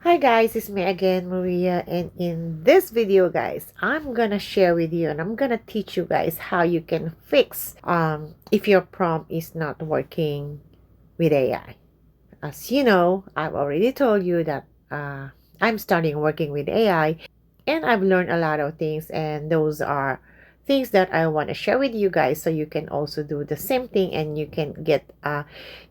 Hi guys, it's me again, Maria, and in this video guys, I'm gonna share with you and I'm gonna teach you guys how you can fix if your prompt is not working with AI. As you know, I've already told you that I'm starting working with AI and I've learned a lot of things, and those are things that I want to share with you guys so you can also do the same thing and you can get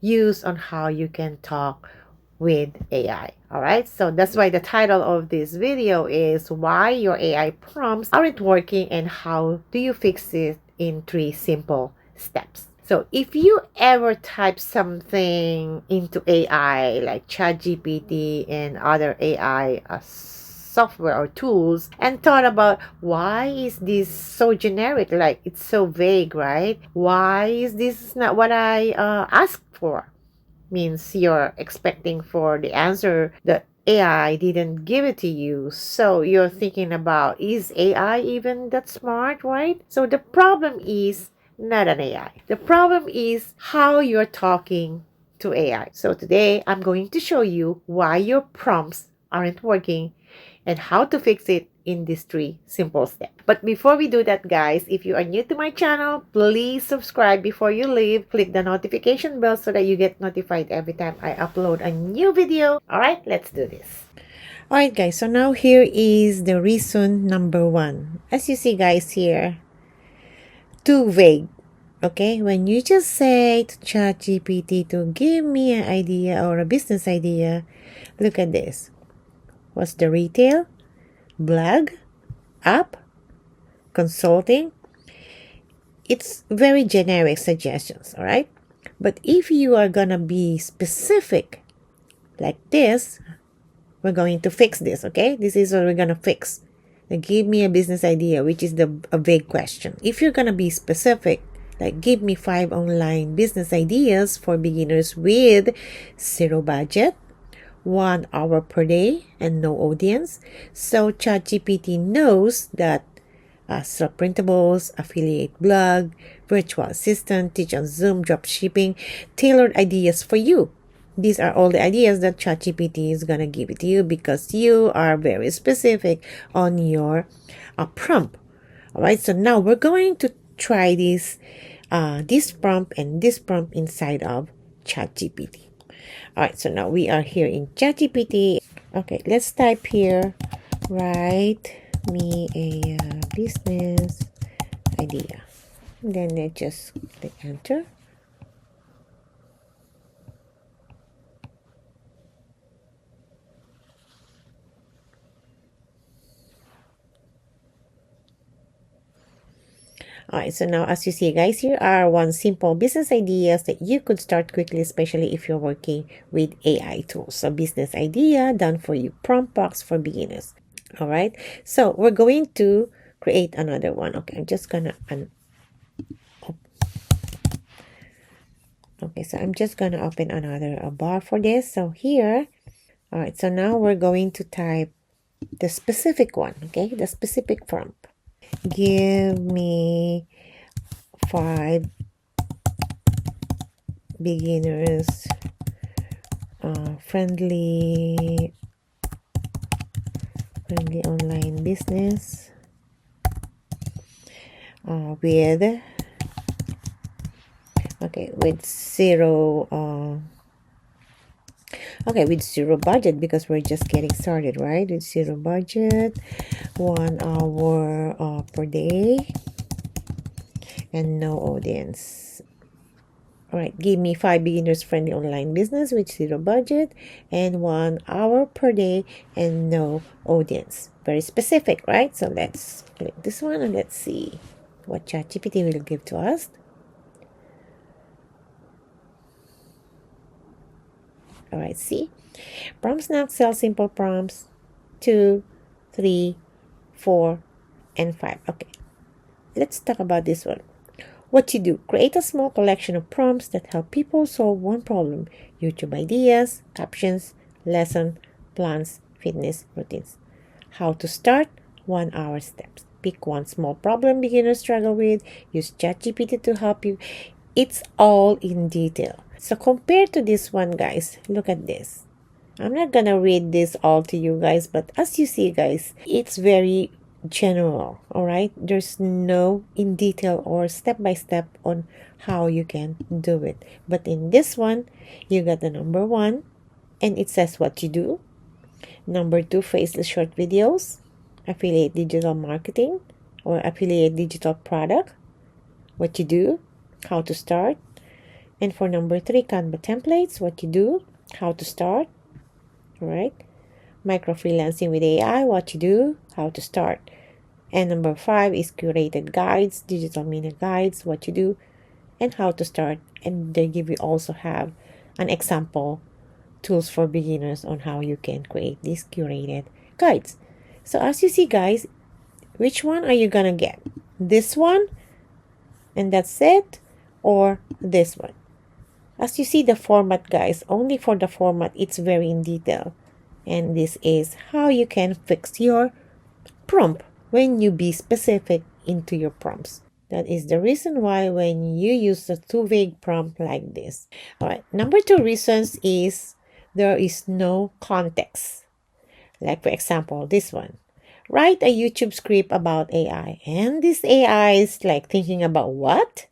use on how you can talk with AI. All right, so that's why the title of this video is why your AI prompts aren't working and how do you fix it in 3 simple steps. So if you ever type something into AI like ChatGPT and other AI software or tools and thought about why is this so generic, like it's so vague, right? Why is this not what I asked for? Means you're expecting for the answer that AI didn't give it to you. So you're thinking about, is AI even that smart, right? So the problem is not an AI. The problem is how you're talking to AI. So today I'm going to show you why your prompts aren't working and how to fix it in these 3 simple steps. But before we do that, guys, if you are new to my channel, please subscribe before you leave. Click the notification bell so that you get notified every time I upload a new video. All right, let's do this. All right, guys, so now here is the reason number 1. As you see, guys, here, too vague. Okay, when you just say to ChatGPT to give me an idea or a business idea, look at this. What's the retail? Blog? App? Consulting? It's very generic suggestions, all right? But if you are gonna be specific like this, we're going to fix this, okay? This is what we're gonna fix. Now give me a business idea, which is a vague question. If you're gonna be specific, like give me 5 online business ideas for beginners with 0 budget, 1 hour per day, and no audience. So ChatGPT knows that printables, affiliate blog, virtual assistant, teach on Zoom, drop shipping, tailored ideas for you. These are all the ideas that ChatGPT is gonna give it to you because you are very specific on your prompt. All right, so now we're going to try this prompt and this prompt inside of ChatGPT. All right, so now we are here in ChatGPT. Okay, let's type here, write me a business idea. And then let's just click enter. Alright, so now as you see, guys, here are 1 simple business ideas that you could start quickly, especially if you're working with AI tools. So business idea done for you, prompt box for beginners. Alright, so we're going to create another one. Okay, I'm just gonna okay, so I'm just gonna open another bar for this. So here, alright, so now we're going to type the specific one, okay, the specific prompt. Give me 5 beginners friendly online business with with 0 with 0 budget, because we're just getting started, right? With 0 budget, 1 hour per day, and no audience. All right, give me 5 beginners friendly online business with 0 budget and 1 hour per day and no audience. Very specific, right? So let's click this one and let's see what ChatGPT will give to us. All right, see? Prompts now sell simple prompts 2, 3, 4, and 5. Okay, let's talk about this one. What you do, create a small collection of prompts that help people solve one problem. YouTube ideas, captions, lesson, plans, fitness, routines. How to start, 1 hour steps. Pick 1 small problem beginners struggle with. Use ChatGPT to help you. It's all in detail. So compared to this one, guys, look at this. I'm not gonna read this all to you guys, but as you see, guys, it's very general. All right, there's no in detail or step by step on how you can do it. But in this one, you got the number one, and it says what you do. Number two, faceless short videos, affiliate digital marketing or affiliate digital product, what you do, how to start. And for number three, Canva templates, what you do, how to start. All right. Micro freelancing with AI, what you do, how to start. And number five is curated guides, digital media guides, what you do, and how to start. And they give you also have an example tools for beginners on how you can create these curated guides. So as you see, guys, which one are you gonna get? This one, and that's it, or this one? As you see the format, guys, only for the format, it's very in detail. And this is how you can fix your prompt when you be specific into your prompts. That is the reason why when you use a too vague prompt like this. All right, number two reasons is there is no context. Like for example, this one. Write a YouTube script about AI. And this AI is like thinking about what?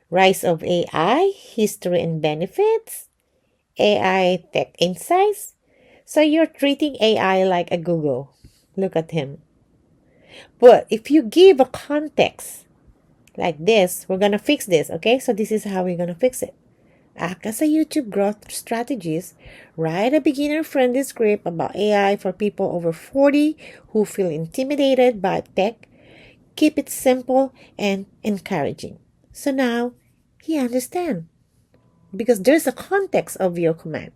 Rise of AI, history and benefits, AI tech insights. So you're treating AI like a Google. Look at him. But if you give a context like this, we're going to fix this, okay? So this is how we're going to fix it. Act as a YouTube growth strategist. Write a beginner-friendly script about AI for people over 40 who feel intimidated by tech. Keep it simple and encouraging. So now he understands because there's a context of your command.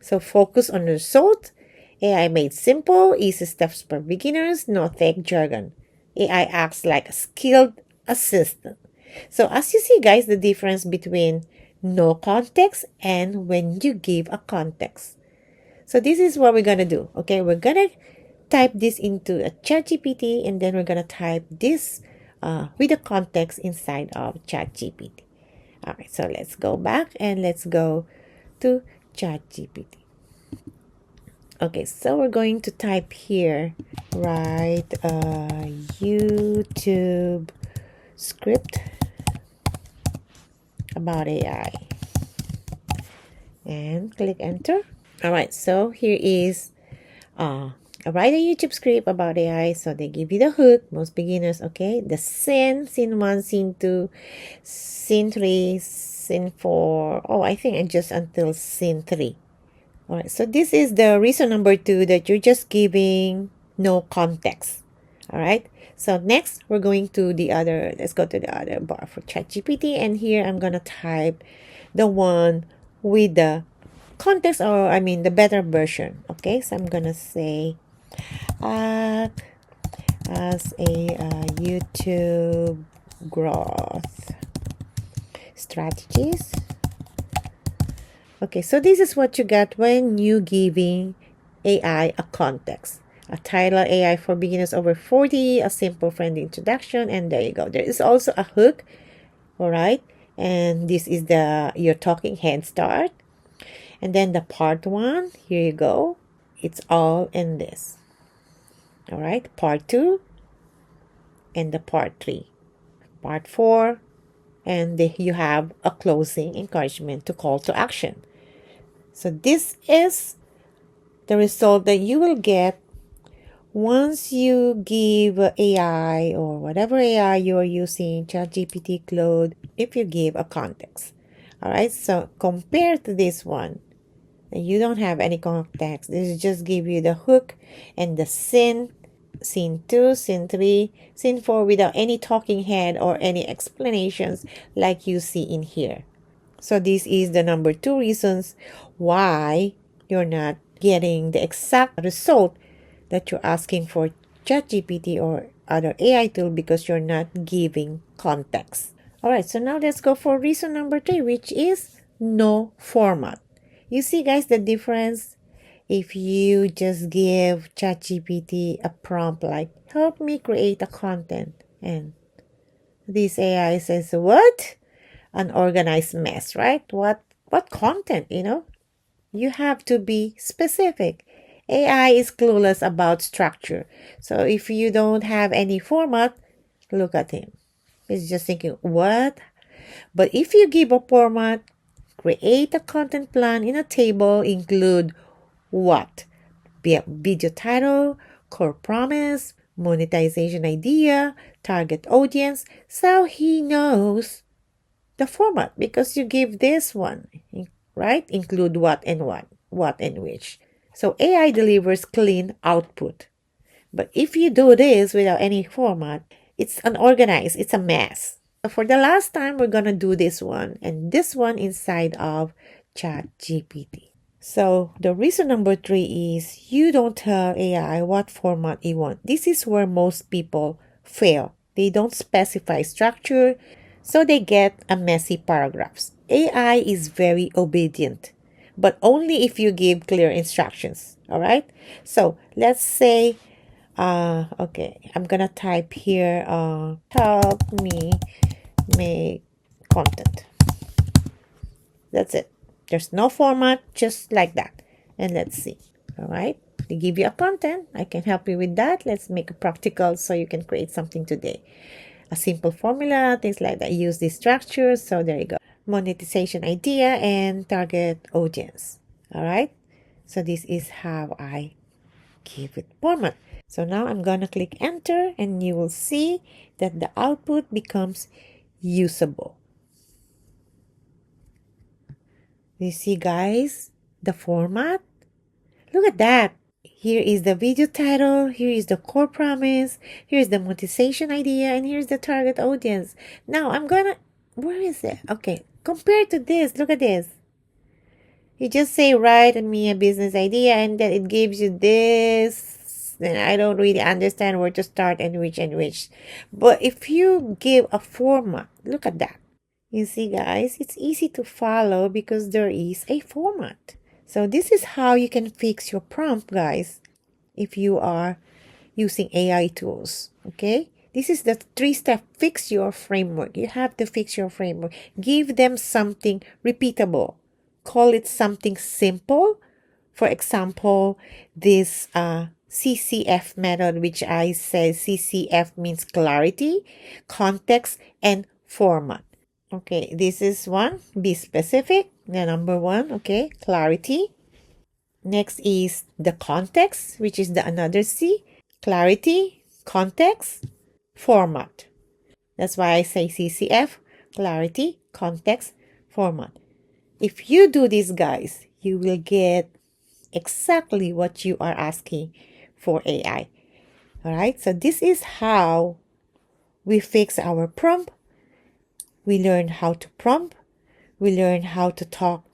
So focus on the result. AI made simple, easy steps for beginners, no tech jargon. AI acts like a skilled assistant. So as you see, guys, the difference between no context and when you give a context. So this is what we're gonna do. Okay, we're gonna type this into a ChatGPT, and then we're gonna type this with the context inside of ChatGPT. All right, so let's go back and let's go to ChatGPT. Okay, so we're going to type here, write a YouTube script about AI and click enter. All right, so here is write a YouTube script about AI. So they give you the hook, most beginners, okay? The scene 1, scene 2, scene 3, scene 4. Oh, I think just until scene 3. All right, so this is the reason number 2 that you're just giving no context. All right, so next we're going to the other, let's go to the other bar for ChatGPT, and here I'm gonna type the one with the context, or I mean the better version. Okay, so I'm gonna say act as a YouTube growth strategies. Okay, so this is what you get when you giving AI a context. A title, AI for beginners over 40, a simple friendly introduction, and there you go. There is also a hook, all right? And this is your talking head start. And then the part 1, here you go. It's all in this. All right, part 2 and the part 3. Part 4, and you have a closing encouragement to call to action. So this is the result that you will get once you give AI or whatever AI you are using, ChatGPT, Claude, if you give a context. All right, so compared to this one, you don't have any context. This just give you the hook and the scene 2, scene 3, scene 4 without any talking head or any explanations like you see in here. So this is the number 2 reasons why you're not getting the exact result that you're asking for ChatGPT or other AI tool, because you're not giving context. All right, so now let's go for reason number 3, which is no format. You see, guys, the difference? If you just give ChatGPT a prompt like, help me create a content, and this AI says, what? An organized mess, right? What content, You have to be specific. AI is clueless about structure. So if you don't have any format, look at him. He's just thinking, what? But if you give a format, create a content plan in a table, include what? Be a video title, core promise, monetization idea, target audience, so he knows the format because you give this one, right? Include what and which. So AI delivers clean output. But if you do this without any format, it's unorganized, it's a mess. So for the last time, we're gonna do this one and this one inside of ChatGPT. So the reason number 3 is you don't tell AI what format you want. This is where most people fail. They don't specify structure, so they get a messy paragraphs. AI is very obedient, but only if you give clear instructions. All right. So let's say, okay, I'm gonna type here, help me make content. That's it. There's no format, just like that. And let's see. All right. They give you a content. I can help you with that. Let's make it practical so you can create something today. A simple formula, things like that. Use these structures. So there you go. Monetization idea and target audience. All right. So this is how I give it format. So now I'm going to click enter and you will see that the output becomes usable. You see, guys, the format? Look at that. Here is the video title, here is the core promise, here is the monetization idea, and here's the target audience. Now I'm gonna, where is it? Okay, compared to this, look at this. You just say, write me a business idea, and then it gives you this. And I don't really understand where to start and which and which. But if you give a format, look at that. You see, guys, it's easy to follow because there is a format. So this is how you can fix your prompt, guys, if you are using AI tools. Okay? This is the 3-step fix your framework. You have to fix your framework. Give them something repeatable. Call it something simple. For example, this CCF method, which I say CCF means clarity, context, and format. Okay, this is one. Be specific. The number 1, okay, clarity. Next is the context, which is the another C. Clarity, context, format. That's why I say CCF, clarity, context, format. If you do this, guys, you will get exactly what you are asking for AI. All right, so this is how we fix our prompt. We learn how to prompt. We learn how to talk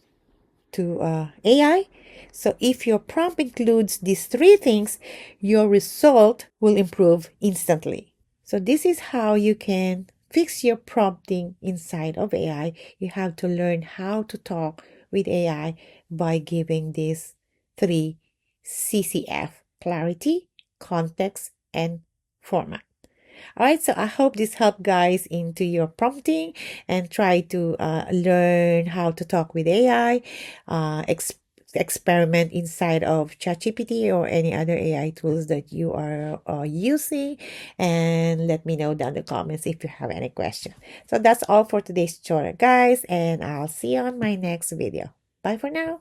to AI. So if your prompt includes these 3 things, your result will improve instantly. So this is how you can fix your prompting inside of AI. You have to learn how to talk with AI by giving these 3 CCF: clarity, context, and format. All right, so I hope this helped guys into your prompting and try to learn how to talk with AI, experiment inside of ChatGPT or any other AI tools that you are using, and let me know down in the comments if you have any question. So that's all for today's tutorial, guys, and I'll see you on my next video. Bye for now.